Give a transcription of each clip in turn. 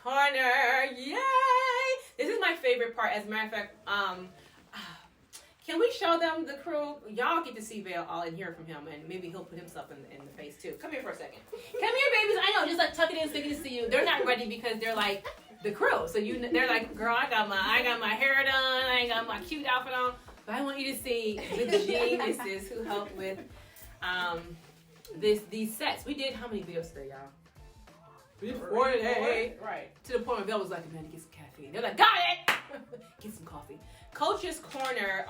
Corner. Yay! This is my favorite part. As a matter of fact, can we show them the crew? Y'all get to see Vale all and hear from him, and maybe he'll put himself in the face too. Come here for a second. Come here, babies. I know, just like tuck it in so they can see you. They're not ready because they're like the crew. So they're like, girl, I got my hair done. I ain't got my cute outfit on. But I want you to see the geniuses who helped with these sets. We did how many videos today, y'all? 40. Right. To the point where Bill was like, man, get some caffeine. They're like, got it! Get some coffee. Coach's Corner,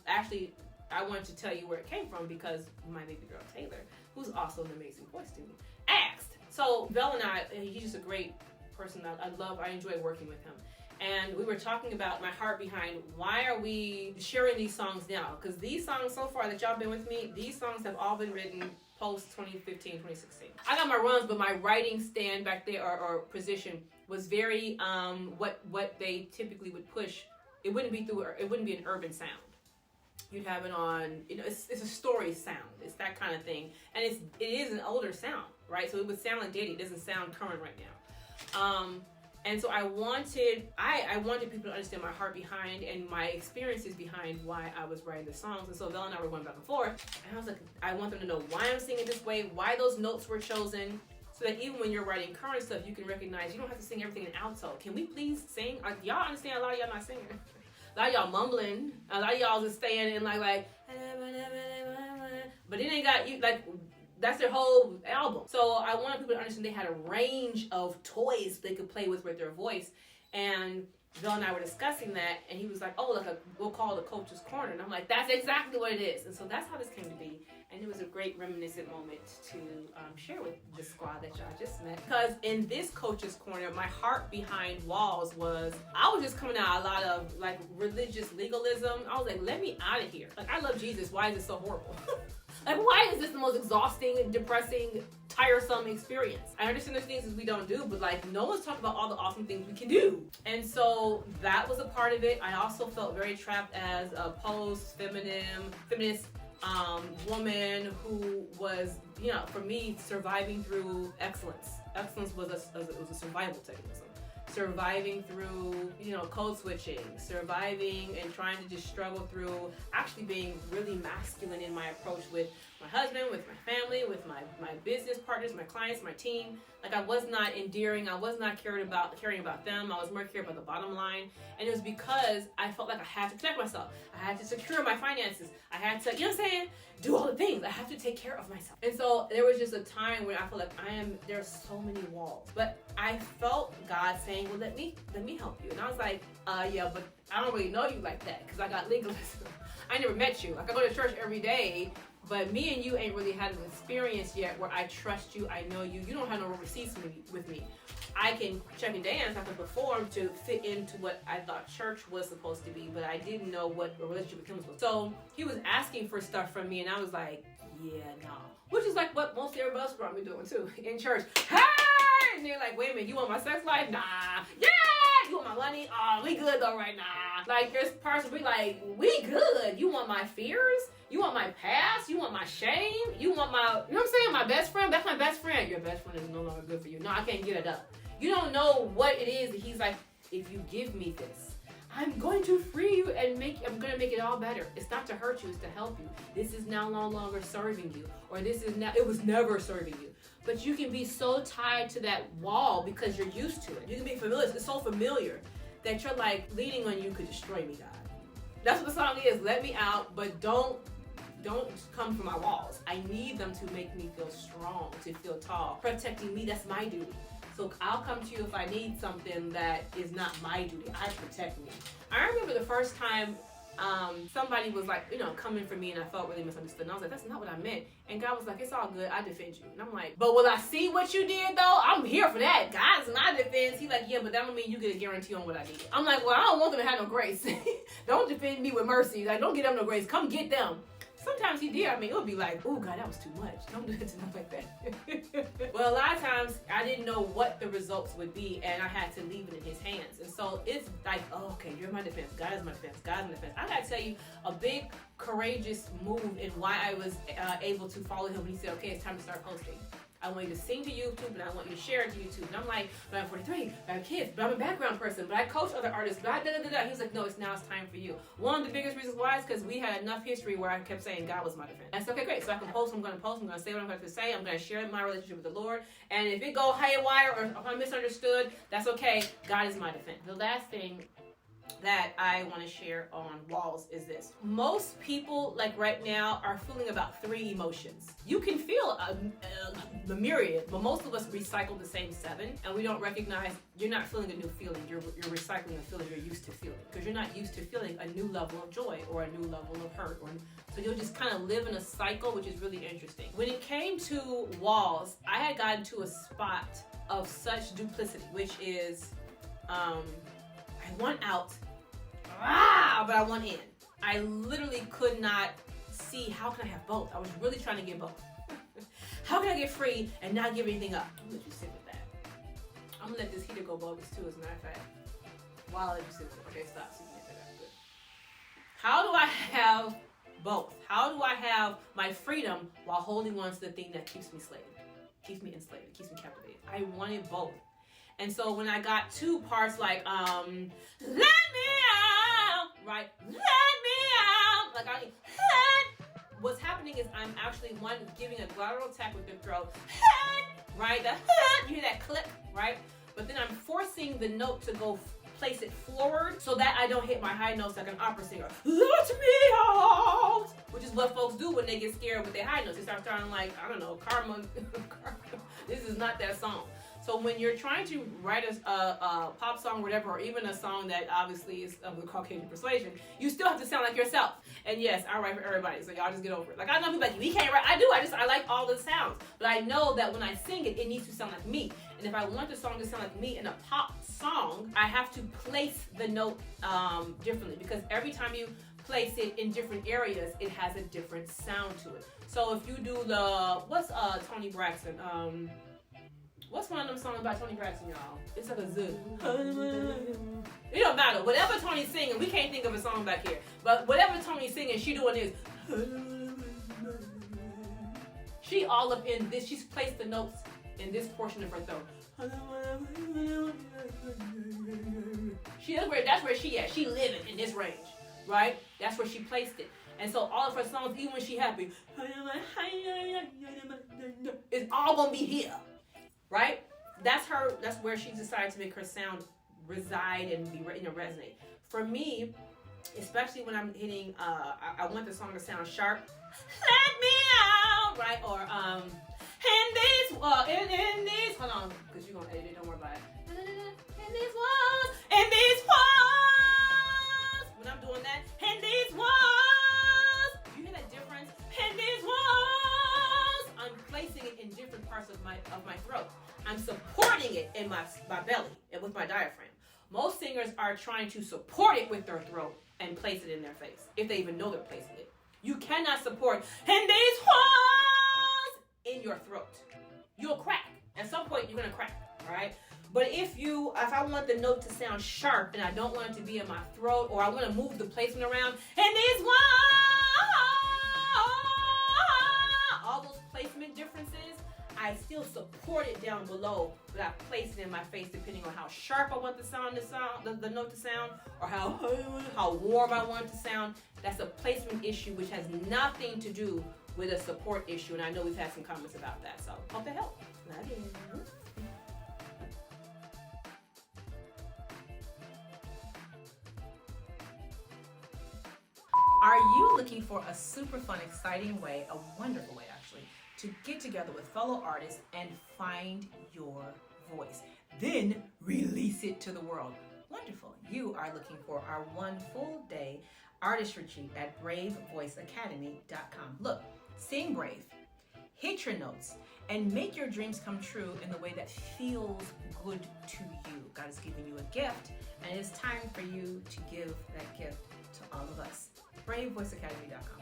actually, I wanted to tell you where it came from because my baby girl, Taylor, who's also an amazing voice student, asked. So Bill and I, he's just a great person. I enjoy working with him. And we were talking about my heart behind why are we sharing these songs now? Because these songs so far that y'all been with me, these songs have all been written post 2015, 2016. I got my runs, but my writing stand back there or position was very what they typically would push. It wouldn't be an urban sound. You'd have it on, it's a story sound. It's that kind of thing. And it is an older sound, right? So it would sound like dated. It doesn't sound current right now. And so I wanted people to understand my heart behind and my experiences behind why I was writing the songs. And so Vel and I were going back and forth. And I was like, I want them to know why I'm singing this way, why those notes were chosen, so that even when you're writing current stuff, you can recognize you don't have to sing everything in alto. Can we please sing? Y'all understand a lot of y'all not singing. A lot of y'all mumbling. A lot of y'all just staying in like, but it ain't got you like. That's their whole album. So I wanted people to understand they had a range of toys they could play with their voice. And Bill and I were discussing that, and he was like, oh, we'll call it a Coach's Corner. And I'm like, that's exactly what it is. And so that's how this came to be. And it was a great reminiscent moment to share with the squad that y'all just met. Because in this Coach's Corner, my heart behind Walls was, I was just coming out a lot of like religious legalism. I was like, let me out of here. Like, I love Jesus. Why is it so horrible? Like, why is this the most exhausting, depressing, tiresome experience? I understand there's things that we don't do, but like, no one's talking about all the awesome things we can do. And so that was a part of it. I also felt very trapped as a post-feminist woman who was, for me, surviving through excellence. Excellence was a survival technique. Surviving through, code switching, surviving and trying to just struggle through actually being really masculine in my approach with my husband, with my family, with my business partners, my clients, my team. Like, I was not endearing. I was not caring about them. I was more caring about the bottom line. And it was because I felt like I had to protect myself. I had to secure my finances. I had to, do all the things. I have to take care of myself. And so there was just a time where I felt like there's so many walls. But I felt God saying, well, let me help you. And I was like, yeah, but I don't really know you like that because I got legalism. I never met you. Like, I go to church every day, but me and you ain't really had an experience yet where I trust you, I know you. You don't have no receipts with me. I can check and dance, I can perform to fit into what I thought church was supposed to be, but I didn't know what a relationship with him was. So he was asking for stuff from me, and I was like, yeah, no. Which is like what most everybody else brought me doing too, in church. Hey! And they're like, wait a minute, you want my sex life? Nah. Yeah! You want my money? Oh, we good though right now. Like, there's parts where we like, we good. You want my fears? You want my past? You want my shame? You want my, you know what I'm saying? My best friend? That's my best friend. Your best friend is no longer good for you. No, I can't give it up. You don't know what it is that he's like, if you give me this, I'm going to free you and I'm going to make it all better. It's not to hurt you, it's to help you. This is now no longer serving you. Or it was never serving you. But you can be so tied to that wall because you're used to it. You can be familiar. It's so familiar that you're like, leaning on you could destroy me, God. That's what the song is. Let me out, but don't come for my walls. I need them to make me feel strong, to feel tall. Protecting me, that's my duty. So I'll come to you if I need something that is not my duty. I protect me. I remember the first time somebody was like, coming for me, and I felt really misunderstood. And I was like, that's not what I meant. And God was like, it's all good. I defend you. And I'm like, but will I see what you did though? I'm here for that. God's my defense. He's like, yeah, but that don't mean you get a guarantee on what I did. I'm like, well, I don't want them to have no grace. Don't defend me with mercy. Like, don't get them no grace. Come get them. Sometimes he did. I mean, it would be like, oh, God, that was too much. Don't do it to them like that. Well, a lot of times, I didn't know what the results would be, and I had to leave it in his hands. And so it's like, oh, okay, you're my defense. God is my defense. God is my defense. I got to tell you, a big, courageous move in why I was able to follow him when he said, okay, it's time to start posting. I want you to sing to YouTube, and I want you to share it to YouTube. And I'm like, but I'm 43, I have kids, but I'm a background person, but I coach other artists, but I da-da-da-da. He was like, no, now it's time for you. One of the biggest reasons why is because we had enough history where I kept saying God was my defense. I said, okay, great. So I can post, I'm going to say what I'm going to say. I'm going to share my relationship with the Lord. And if it go haywire or if I'm misunderstood, that's okay. God is my defense. The last thing that I want to share on walls is this. Most people, like right now, are feeling about 3 emotions. You can feel a myriad, but most of us recycle the same 7, and we don't recognize you're not feeling a new feeling. You're recycling a feeling you're used to feeling, because you're not used to feeling a new level of joy or a new level of hurt. So you'll just kind of live in a cycle, which is really interesting. When it came to walls, I had gotten to a spot of such duplicity, which is I want out, but I want in. I literally could not see how can I have both. I was really trying to get both. How can I get free and not give anything up? I'm gonna let you sit with that. I'm gonna let this heater go bogus too, as a matter of fact. While I let you sit with it. Okay, stop. So you can get that. Good. How do I have both? How do I have my freedom while holding on to the thing that keeps me enslaved, keeps me captivated? I wanted both. And so when I got to parts like, let me out, right? Let me out. Like, what's happening is I'm actually, giving a lateral attack with the throat, right? You hear that click, right? But then I'm forcing the note to go place it forward so that I don't hit my high notes like an opera singer. Let me out! Which is what folks do when they get scared with their high notes. They start sounding like, I don't know, Karma. This is not that song. So when you're trying to write a pop song or whatever, or even a song that obviously is of the Caucasian persuasion, you still have to sound like yourself. And yes, I write for everybody, so y'all just get over it. Like, I know people like, we can't write. I do. I like all the sounds. But I know that when I sing it, it needs to sound like me. And if I want the song to sound like me in a pop song, I have to place the note differently, because every time you place it in different areas, it has a different sound to it. So if you do what's Toni Braxton? What's one of them songs about Toni Braxton, y'all? It's like a zoo. It don't matter. Whatever Toni's singing, we can't think of a song back here. But whatever Toni's singing, she doing is. She all up in this. She's placed the notes in this portion of her throat. That's where she at. She living in this range, right? That's where she placed it. And so all of her songs, even when she happy, it's all gonna be here. Right? That's where she decided to make her sound reside and be resonate. For me, especially when I'm hitting, I want the song to sound sharp. Let me out, right? Or in these, hold on, because you're gonna edit it. Don't worry about it. In these walls. When I'm doing that, in these walls. You hear that difference? In these walls. I'm placing it in different parts of my throat. I'm supporting it in my belly and with my diaphragm. Most singers are trying to support it with their throat and place it in their face, if they even know they're placing it. You cannot support in these walls in your throat. You'll crack. At some point, you're gonna crack, all right? But if I want the note to sound sharp and I don't want it to be in my throat, or I want to move the placement around, in these walls, all those placement differences, I still support it down below, but I place it in my face depending on how sharp I want the note to sound, or how warm I want it to sound. That's a placement issue, which has nothing to do with a support issue, and I know we've had some comments about that, so hope that helps. Love you. Are you looking for a super fun, exciting way, a wonderful way actually, to get together with fellow artists and find your voice, then release it to the world? Wonderful. You are looking for our one full day artist retreat at bravevoiceacademy.com. Look, sing brave, hit your notes, and make your dreams come true in the way that feels good to you. God has given you a gift, and it's time for you to give that gift to all of us. bravevoiceacademy.com.